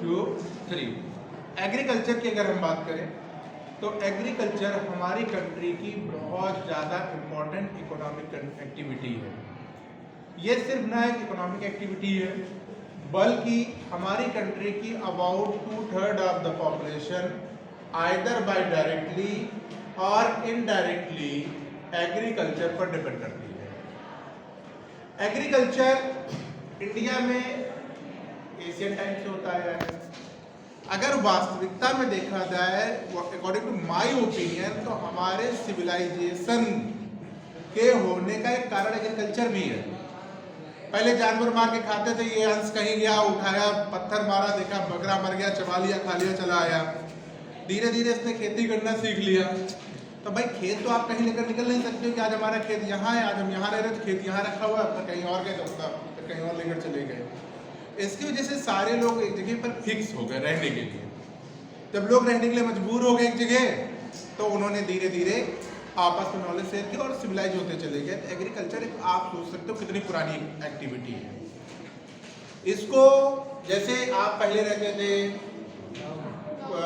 2 3। Agriculture की अगर हम बात करें तो एग्रीकल्चर हमारी कंट्री की बहुत ज़्यादा इम्पोर्टेंट इकोनॉमिक एक्टिविटी है। ये सिर्फ ना एक इकोनॉमिक एक्टिविटी है बल्कि हमारी कंट्री की about 2/3 of the population either bye directly और इनडायरेक्टली एग्रीकल्चर पर डिपेंड करती है। एग्रीकल्चर इंडिया में एशियन टाइम से होता है। अगर वास्तविकता में देखा जाए अकॉर्डिंग टू माय ओपिनियन तो हमारे सिविलाइजेशन के होने का एक कारण एग्रीकल्चर भी है। पहले जानवर मार के खाते थे, ये हंस कहीं गया उठाया, पत्थर मारा, देखा बकरा मर गया, चबा लिया, खा लिया, चला आया। धीरे धीरे इसने खेती करना सीख लिया। तो भाई खेत तो आप कहीं लेकर निकल नहीं सकते हो कि आज हमारा खेत यहाँ है, आज हम यहाँ रह रहे तो खेत यहाँ रखा हुआ है, तो कहीं और गए तो उसका कहीं और लेकर चले गए। इसकी वजह से सारे लोग एक जगह पर फिक्स हो गए रहने के लिए। जब लोग रहने के लिए मजबूर हो गए एक जगह तो उन्होंने धीरे धीरे आपस में नॉलेज शेयर किया और सिविलाइज होते चले गए। तो एग्रीकल्चर एक आप सोच सकते हो कितनी पुरानी एक्टिविटी है। इसको जैसे आप पहले रहते थे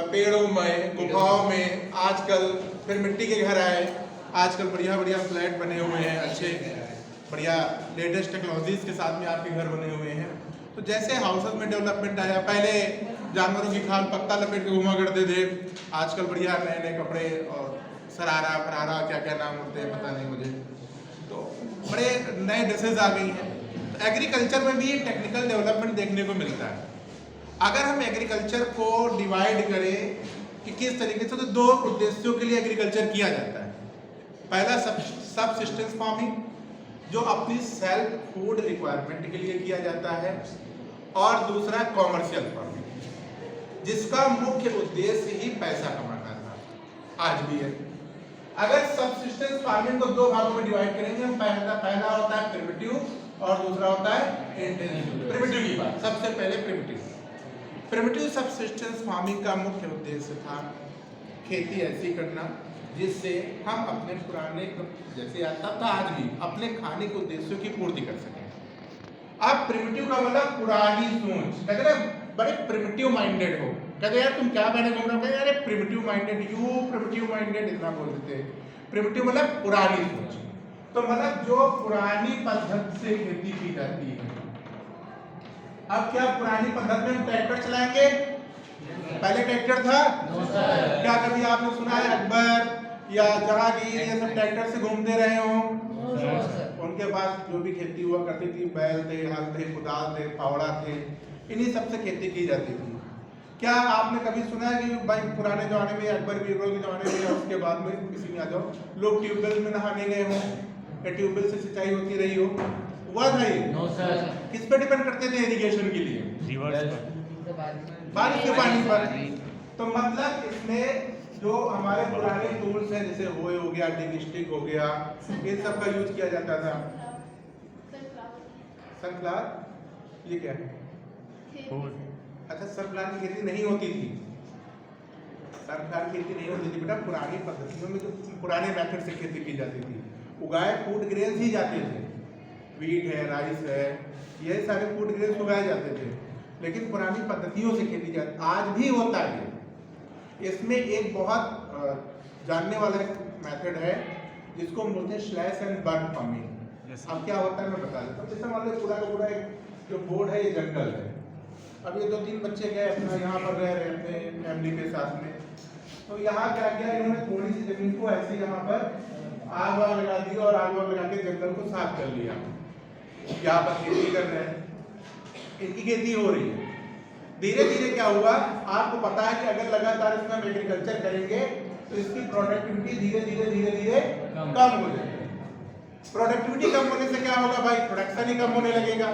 पेड़ों में, गुफाओं में, आजकल फिर मिट्टी के घर आए, आजकल बढ़िया बढ़िया फ्लैट बने हुए हैं, अच्छे बढ़िया लेटेस्ट टेक्नोलॉजीज के साथ में आपके घर बने हुए हैं। तो जैसे हाउसेस में डेवलपमेंट आया, पहले जानवरों की खाल पत्ता लपेट के घुमा करते थे, आजकल बढ़िया नए नए कपड़े और सरारा फरारा क्या क्या नाम होते हैं पता नहीं मुझे, तो बड़े नए ड्रेसेस आ गई हैं। तो एग्रीकल्चर में भी टेक्निकल डेवलपमेंट देखने को मिलता है। अगर हम एग्रीकल्चर को डिवाइड करें कि किस तरीके से, तो दो उद्देश्यों के लिए एग्रीकल्चर किया जाता है। पहला सबसिस्टेंस फार्मिंग जो अपनी सेल्फ फूड रिक्वायरमेंट के लिए किया जाता है, और दूसरा कॉमर्शियल फार्मिंग जिसका मुख्य उद्देश्य ही पैसा कमाना था, आज भी है। अगर सबसिस्टेंस फार्मिंग को दो भागों में डिवाइड करेंगे हम, पहला होता है प्रिमिटिव और दूसरा होता है इंटेंसिव। प्रिमिटिव की बात सबसे पहले प्रिमिटिव सबसिस्टेंस फार्मिंग का मुख्य उद्देश्य था खेती ऐसी करना जिससे हम अपने पुराने, जैसे आता था आज भी, अपने खाने के उद्देश्यों की पूर्ति कर सकें। अब प्रिमिटिव का मतलब पुरानी सोच, कहते ना बड़े प्रिमिटिव माइंडेड हो, कहते यार तुम क्या पहने घूम रहे हो, यार primitive minded, you primitive minded इतना बोल देते। प्रिमिटिव मतलब पुरानी सोच, तो मतलब जो पुरानी पद्धति से खेती की जाती है। अब क्या पुरानी पद्धति में हम ट्रैक्टर चलाएंगे? पहले ट्रैक्टर था? क्या कभी आपने सुना है अकबर या जहांगीर ये सब ट्रैक्टर से घूमते रहे हो? उनके पास जो भी खेती हुआ करती थी, बैल थे, हल थे, कुदाल थे, फावड़ा थे, इन्हीं सब से खेती की जाती थी। क्या आपने कभी सुना है कि भाई पुराने जमाने में, अकबर बीरबल के जमाने में या उसके बाद में किसी में आ जाओ, लोग ट्यूबवेल में नहाने गए हों या ट्यूबवेल से सिंचाई होती रही हो? हुआ था ये? No sir. किस पे डिपेंड करते थे इरिगेशन के लिए? बारिश के पानी पर। तो मतलब इसमें जो हमारे पुराने टूल्स हैं, जैसे होए हो गया, डिग स्टिक हो गया, इन सब का यूज किया जाता था। सनफ्लावर, ये क्या है? अच्छा, सनफ्लावर की खेती नहीं होती थी। सनफ्लावर की खेती नहीं होती थी बेटा, पुरानी पद्धतियों में जो पुराने मेथड से खेती की जाती थी, उगाए फूड ग्रेन्स ही जाते थे। वीट है, राइस है, ये सारे फूड ग्रेन्स उगाए जाते थे, लेकिन पुरानी पद्धतियों से खेती जाती। आज भी होता है। इसमें एक बहुत जानने वाला एक मेथड है जिसको हम बोलते हैं स्लैश एंड बर्न फार्मिंग। अब क्या होता है मैं बता देता हूँ। जैसे मान लो पूरा का पूरा एक जो बोर्ड है, ये जंगल है। अब ये 2-3 बच्चे गए अपना यहाँ पर रह रहे अपने फैमिली के साथ में, तो यहाँ क्या किया इन्होंने, थोड़ी सी जमीन को ऐसे यहाँ पर आग वाग लगा दी और आग वाग लगा के जंगल को साफ कर लिया। यहाँ पर खेती कर रहे हैं, इनकी खेती हो रही है। धीरे धीरे क्या हुआ, आपको पता है कि अगर लगातार इसमें हम एग्रीकल्चर करेंगे तो इसकी प्रोडक्टिविटी धीरे धीरे कम हो जाएगी। प्रोडक्टिविटी कम होने से क्या होगा भाई, प्रोडक्शन ही कम होने लगेगा।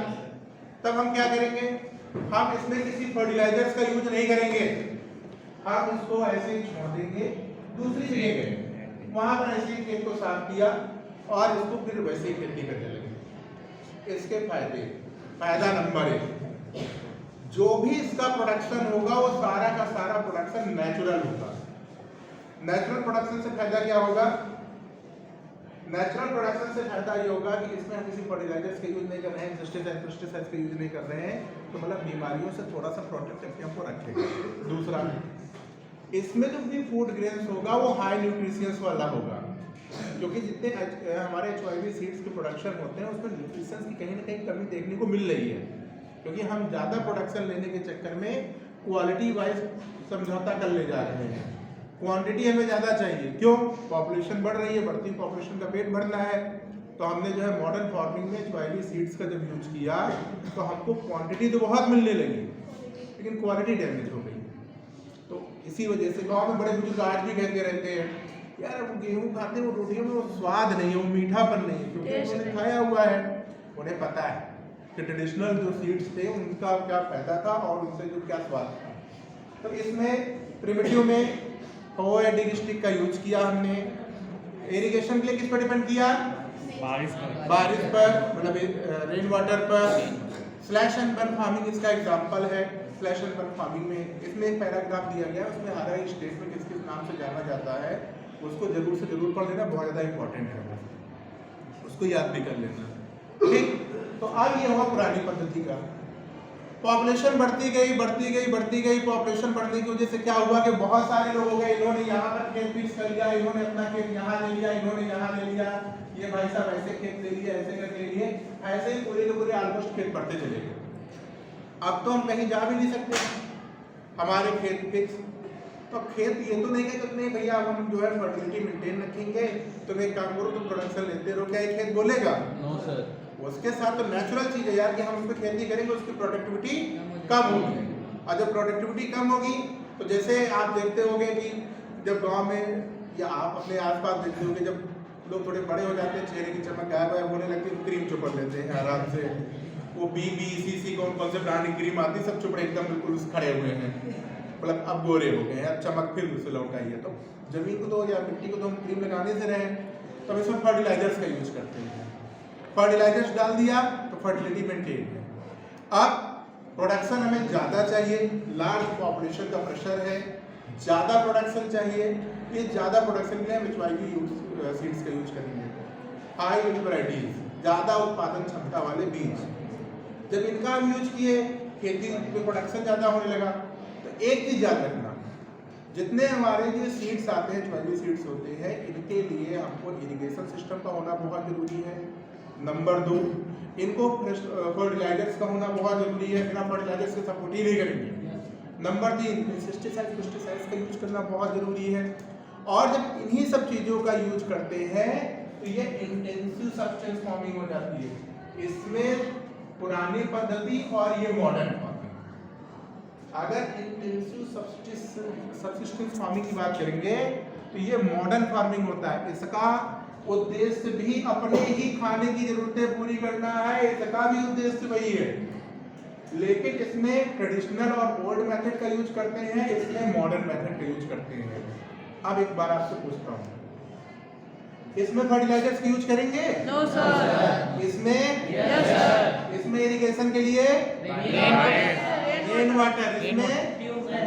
तब हम क्या करेंगे, हम इसमें किसी फर्टिलाइजर्स का यूज नहीं करेंगे, हम इसको ऐसे ही छोड़ देंगे, दूसरी जगह गए, वहां पर ऐसे ही खेत को साफ किया और इसको फिर वैसे ही खेती करने लगे। इसके फायदा नंबर 1, जो भी इसका प्रोडक्शन होगा वो सारा का सारा प्रोडक्शन नेचुरल होगा। नेचुरल प्रोडक्शन से फायदा क्या होगा, नेचुरल प्रोडक्शन से फायदा ये होगा कि इसमें हम किसी फर्टिलाइजर्स का यूज नहीं कर रहे हैं, पेस्टिसाइड्स का यूज नहीं कर रहे हैं, तो मतलब बीमारियों से थोड़ा सा प्रोटेक्ट करके हमको रखेगा। दूसरा, इसमें जो भी फूड ग्रेन्स होगा वो हाई न्यूट्रिशियंस वाला होगा, क्योंकि जितने हमारे HYV सीड्स के प्रोडक्शन होते हैं उसमें न्यूट्रिशंस की कहीं ना कहीं कमी देखने को मिल रही है, क्योंकि हम ज़्यादा प्रोडक्शन लेने के चक्कर में क्वालिटी वाइज समझौता कर ले जा रहे हैं। क्वांटिटी हमें ज़्यादा चाहिए, क्यों? पॉपुलेशन बढ़ रही है, बढ़ती पॉपुलेशन का पेट भरना है, तो हमने जो है मॉडर्न फार्मिंग में HYV सीड्स का जब यूज किया तो हमको क्वांटिटी तो बहुत मिलने लगी, लेकिन क्वालिटी डैमेज हो गई। तो इसी वजह से गांव में बड़े बुजुर्ग आज भी कहते रहते हैं, यार वो गेहूँ खाते हैं, वो रोटियों में वो स्वाद नहीं है, वो मीठापन नहीं है, क्योंकि उन्होंने खाया हुआ है, उन्हें पता है कि ट्रेडिशनल जो सीड्स थे उनका क्या फायदा था और उनसे जो क्या स्वाद था। तो इसमें प्रिमिटिव में OAD स्टिक का यूज किया हमने। इरिगेशन के लिए किस पर डिपेंड किया? बारिश पर, मतलब रेन वाटर पर। स्लैश एंड बर्न फार्मिंग इसका एग्जांपल है। स्लैश एंड बर्न फार्मिंग में इसमें एक पैराग्राफ दिया गया, उसमें हर एक स्टेट में किस किस नाम से जाना जाता है, उसको जरूर से जरूर पढ़ लेना, बहुत ज़्यादा इंपॉर्टेंट है, उसको याद भी कर लेना। ठीक, तो अब ये हुआ पुरानी पद्धति का। पॉपुलेशन बढ़ती गई, पॉपुलेशन बढ़ने की वजह से क्या हुआ कि बहुत सारे लोग हो गए, इन्होंने यहाँ पर खेत फिक्स कर लिया, इन्होंने अपना खेत यहाँ ले लिया, इन्होंने यहाँ ले लिया, ये भाई साहब ऐसे खेत ले लिया, ऐसे करके ले लिए, ऐसे ही पूरे के पूरे ऑलमोस्ट खेत बढ़ते चले गए। अब तो हम कहीं जा भी नहीं सकते, हमारे खेत फिक्स। तो खेत ये तो नहीं कहते नहीं भैया अब हम जो है फर्टिलिटी मेंटेन रखेंगे, तुम एक काम करो, तुम प्रोडक्शन लेते रहो, क्या एक खेत बोलेगा? No sir. उसके साथ तो नेचुरल चीज है यार कि हम उस पर खेती करेंगे, उसकी प्रोडक्टिविटी कम होगी, और जब प्रोडक्टिविटी कम होगी तो जैसे आप देखते होंगे कि जब गांव में या आप अपने आसपास देखते होंगे, जब लोग थोड़े बड़े हो जाते हैं, चेहरे की चमक गायब होने लगती है, क्रीम चुपड़ लेते हैं आराम से, वो BBCC कौन से ब्रांड की क्रीम आती है, सब चुपड़े एकदम बिल्कुल खड़े हुए हैं, मतलब अब गोरे हो गए हैं, अब चमक फिर उससे लौट आई है। तो जमीन को तो या मिट्टी को तो हम क्रीम लगाने से रहे, तो इसमें फर्टिलाइजर्स का यूज करते हैं। फर्टिलाइजर्स डाल दिया तो फर्टिलिटी मेंटेन है। अब प्रोडक्शन हमें ज़्यादा चाहिए, लार्ज पॉपुलेशन का प्रेशर है, ज़्यादा प्रोडक्शन चाहिए, ये ज़्यादा प्रोडक्शन के लिए हम HYV सीड्स का यूज करेंगे। हाई यील्ड वैरायटीज, ज़्यादा उत्पादन क्षमता वाले बीज, जब इनका हम यूज किए, खेती में प्रोडक्शन ज़्यादा होने लगा। तो एक चीज़ याद रखना, जितने हमारे जो सीड्स आते हैं, HYV सीड्स होते हैं, इनके लिए हमको इरिगेशन सिस्टम का होना बहुत ज़रूरी है। नंबर 2, इनको फर्टिलाइजर्स का होना बहुत जरूरी है, बिना फर्टिलाइजर्स के सपोर्ट ही नहीं करेंगे। नंबर 3, पेस्टिसाइड्स का यूज करना बहुत जरूरी है। और जब इन्हीं सब चीजों का यूज करते हैं तो ये इंटेंसिव सब्सटेंस फार्मिंग हो जाती है। इसमें पुरानी पद्धति और ये मॉडर्न फार्मिंग। अगर इंटेंसिव सब्सिस्टेंस फार्मिंग की बात करेंगे तो ये मॉडर्न फार्मिंग होता है। इसका उद्देश्य भी अपने ही खाने की जरूरतें पूरी करना है, इसका भी उद्देश्य वही है, लेकिन इसमें ट्रेडिशनल और ओल्ड मेथड का यूज करते हैं, इसमें मॉडर्न मेथड का यूज करते हैं। अब एक बार आपसे पूछता हूँ, इसमें फर्टिलाइजर्स का यूज करेंगे? No sir. इसमें? Yes sir. इसमें इरिगेशन के लिए रेन वाटर, इसमें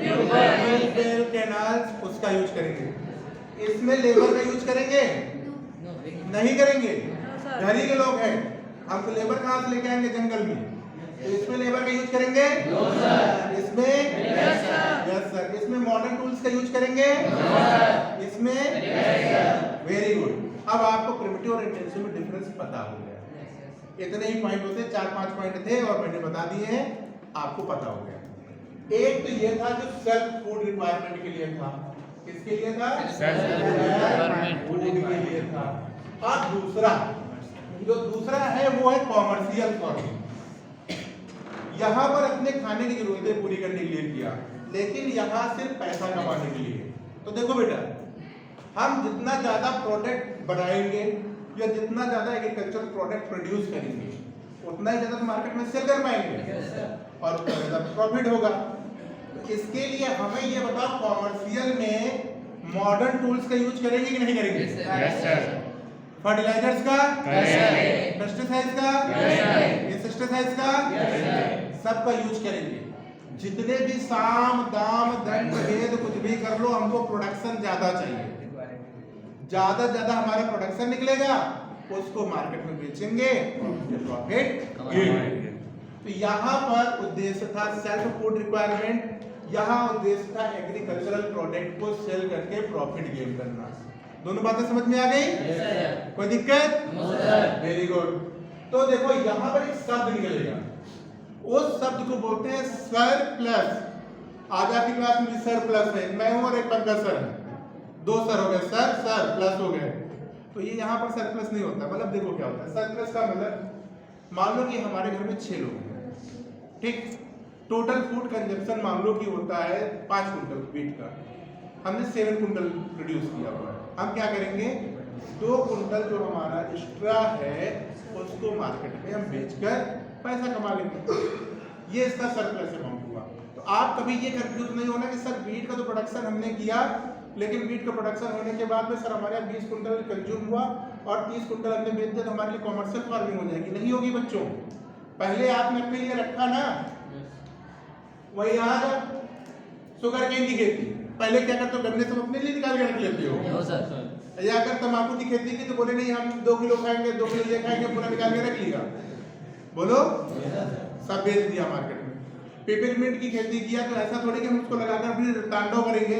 ट्यूबवेल, कैनाल्स, उसका यूज करेंगे। इसमें लेबर का यूज करेंगे? नहीं करेंगे। घर ही के लोग हैं, हम तो लेबर कहाँ से लेके आएंगे जंगल में? तो इसमें लेबर का यूज करेंगे? No sir. इसमें? Yes sir. Yes sir. इसमें मॉडर्न टूल्स का यूज करेंगे? No sir. इसमें? Yes sir. Very good. अब आपको प्रिमिटिव और इंटेंसिव में डिफरेंस पता हो गया। इतने ही पॉइंट होते, 4-5 पॉइंट थे और मैंने बता दिए हैं, आपको पता हो गया। एक तो ये था जो सेल्फ फूड रिक्वायरमेंट के लिए था। किसके लिए था? सेल्फ फूड के लिए था। और दूसरा है वो है कॉमर्शियल फार्मिंग। यहाँ पर अपने खाने की जरूरतें पूरी करने के लिए किया, लेकिन यहाँ सिर्फ पैसा कमाने के लिए। तो देखो बेटा, हम जितना ज्यादा प्रोडक्ट बनाएंगे या जितना ज्यादा एग्रीकल्चर प्रोडक्ट प्रोड्यूस करेंगे, उतना ही ज्यादा मार्केट में सेल कर पाएंगे और उतना ज्यादा प्रॉफिट होगा। तो इसके लिए हमें ये बताओ, कॉमर्शियल में मॉडर्न टूल्स का यूज करेंगे कि नहीं करेंगे? Yes sir. फर्टिलाइजर्स का? पेस्टिसाइड्स का? इंसेक्टिसाइड्स का? सबका यूज करेंगे। जितने भी साम दाम दंड भेद कुछ भी कर लो, हमको प्रोडक्शन ज्यादा चाहिए। ज्यादा ज्यादा हमारा प्रोडक्शन निकलेगा, उसको मार्केट में बेचेंगे और प्रॉफिट गेन। तो यहाँ पर उद्देश्य था सेल्फ फूड रिक्वायरमेंट, यहाँ उद्देश्य था एग्रीकल्चरल प्रोडक्ट को सेल करके प्रॉफिट गेन करना। दोनों बातें समझ में आ गई? कोई दिक्कत? Very good. तो देखो यहाँ पर एक शब्द निकलेगा, उस शब्द को बोलते हैं सरप्लस। आज आपकी क्लास में सरप्लस है, मैं हूं और एक पंकज सर है, दो सर हो गए, सर सर प्लस हो गए। तो ये यहाँ पर सरप्लस नहीं होता। मतलब देखो क्या होता है सरप्लस का मतलब, मान लो कि हमारे घर में 6 लोग हैं, ठीक, टोटल फूड कंजप्शन मान लो कि होता है 5 कुंटल वीट का, हमने 7 कुंटल प्रोड्यूस किया हुआ है। हम क्या करेंगे, 2 कुंटल जो हमारा एक्स्ट्रा है उसको मार्केट में हम बेचकर पैसा कमा लेंगे। ये इसका सरप्लस अमाउंट हुआ। तो आप कभी ये कंफ्यूज नहीं होना कि सर वीट का तो प्रोडक्शन हमने किया, लेकिन वीट का प्रोडक्शन होने के बाद में सर हमारे यहाँ 20 कुंटल कंज्यूम हुआ और 30 कुंटल हमने बेच दिया तो हमारे लिए कॉमर्शियल फार्मिंग हो जाएगी। नहीं होगी बच्चों। पहले आपने अपने लिए रखा ना, वही आज शुगर केन की खेती, पहले क्या करते हो, गन्ने से अपने लिए निकाल के रख लेते हो सर। या अगर तंबाकू की खेती की तो बोले नहीं हम 2 किलो खाएंगे, 2 किलो ये खाएंगे, पूरा निकाल के रख लिया, बोलो सब बेच दिया मार्केट में। पेपरमिंट की खेती किया तो ऐसा थोड़ी कि हम उसको लगाकर फिर तांडव करेंगे,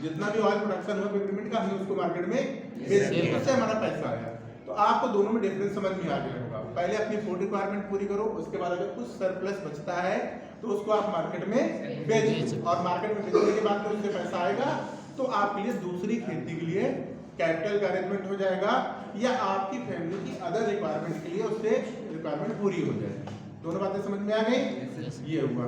जितना भी ऑयल प्रोडक्शन हुआ पेपरमिंट का हमने उसको मार्केट में बेच दिया, उससे हमारा पैसा आया। तो आपको दोनों में डिफरेंस समझ में आ गया होगा। पहले अपनी फूड रिक्वायरमेंट पूरी करो, उसके बाद अगर कुछ सरप्लस बचता है तो उसको आप मार्केट में बेचो, और मार्केट में बेचने के बाद में उससे पैसा आएगा तो आपके लिए दूसरी खेती के लिए कैपिटल का अरेंजमेंट हो जाएगा, या आपकी फैमिली की अदर रिक्वायरमेंट के लिए उससे रिक्वायरमेंट पूरी हो जाएगी। दोनों बातें समझ में आ गई? ये हुआ।